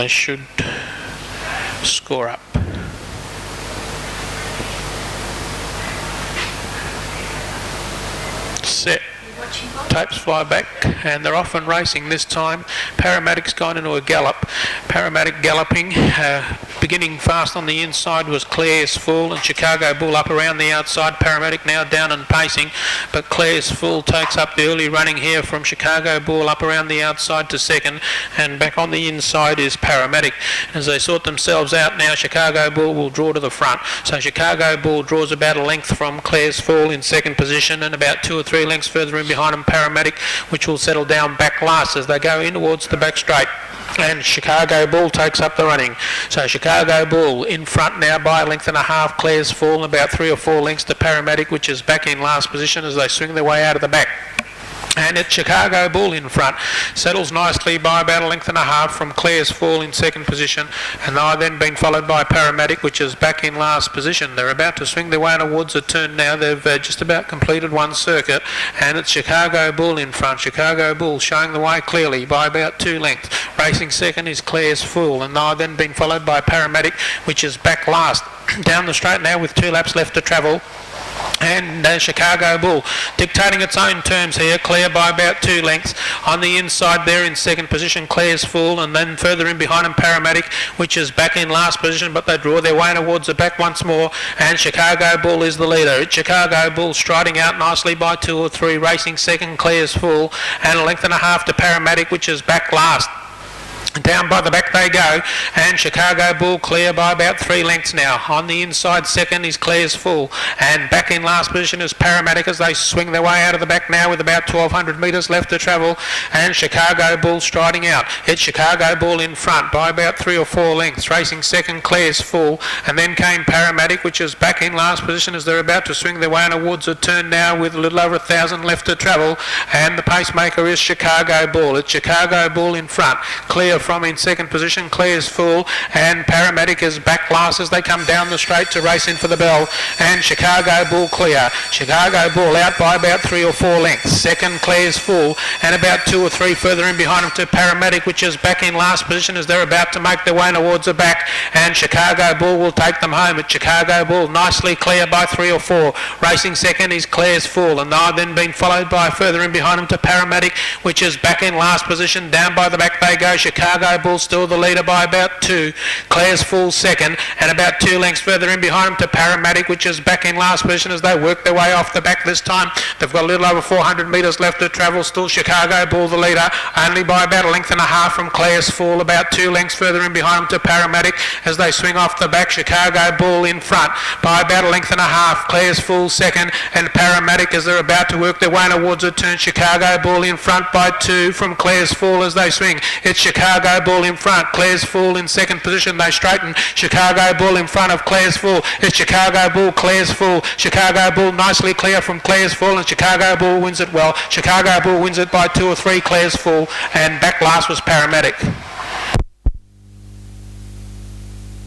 They should score up. Set. Tapes fly back, and they're off and racing this time. Paramedic's gone into a gallop. Paramedic galloping, beginning fast on the inside was Claire's Fool, and Chicago Bull up around the outside. Paramedic now down and pacing, but Claire's Fool takes up the early running here from Chicago Bull up around the outside to second, and back on the inside is Paramedic. As they sort themselves out now, Chicago Bull will draw to the front. So Chicago Bull draws about a length from Claire's Fool in second position, and about 2 or 3 lengths further in behind them Paramedic, which will settle down back last as they go in towards the back straight. And Chicago Bull takes up the running. So Chicago Bull in front now by a length and a half. Claire's Fool, about 3 or 4 lengths to Paramedic, which is back in last position as they swing their way out of the back. And it's Chicago Bull in front, settles nicely by about a length and a half from Claire's Fall in second position, and they've then been followed by Paramedic, which is back in last position. They're about to swing their way towards a turn now. They've just about completed one circuit, and it's Chicago Bull in front. Chicago Bull showing the way clearly by about 2 lengths. Racing second is Claire's Fool, and they've then been followed by Paramedic, which is back last. Down the straight now with 2 laps left to travel. And Chicago Bull dictating its own terms here, clear by about 2 lengths. On the inside there in second position, Claire's Fool, and then further in behind him Paramedic, which is back in last position, but they draw their way towards the back once more, and Chicago Bull is the leader. It's Chicago Bull striding out nicely by 2 or 3, racing second, Claire's Fool, and a length and a half to Paramedic, which is back last. Down by the back they go, and Chicago Bull clear by about 3 lengths now. On the inside second is Claire's Fool, and back in last position is Paramedic as they swing their way out of the back now with about 1,200 metres left to travel, and Chicago Bull striding out. It's Chicago Bull in front by about 3 or 4 lengths, racing second Claire's Fool, and then came Paramedic, which is back in last position as they're about to swing their way towards a turn now with a little over 1,000 left to travel, and the pacemaker is Chicago Bull. It's Chicago Bull in front, clear from in second position Claire's Fool, and Paramedic is back last as they come down the straight to race in for the bell, and Chicago Bull clear. Chicago Bull out by about 3 or 4 lengths. Second Claire's Fool, and about 2 or 3 further in behind them to Paramedic, which is back in last position as they're about to make their way towards the back, and Chicago Bull will take them home. At Chicago Bull nicely clear by 3 or 4. Racing second is Claire's Fool, and they've then been followed by further in behind them to Paramedic, which is back in last position. Down by the back they go. Chicago Bull still the leader by about 2. Claire's Fool second, and about 2 lengths further in behind him to Paramedic, which is back in last position as they work their way off the back this time. They've got a little over 400 metres left to travel. Still Chicago Bull the leader, only by about a length and a half from Claire's Fool. About 2 lengths further in behind him to Paramedic as they swing off the back. Chicago Bull in front by about a length and a half. Claire's Fool second, and Paramedic as they're about to work their way towards a turn. Chicago Bull in front by 2 from Claire's Fool as they swing. It's Chicago Bull in front. Claire's Fool in second position. They straighten. Chicago Bull in front of Claire's Fool. It's Chicago Bull, Claire's Fool. Chicago Bull nicely clear from Claire's Fool, and Chicago Bull wins it well. Chicago Bull wins it by 2 or 3, Claire's Fool, and back last was Paramedic.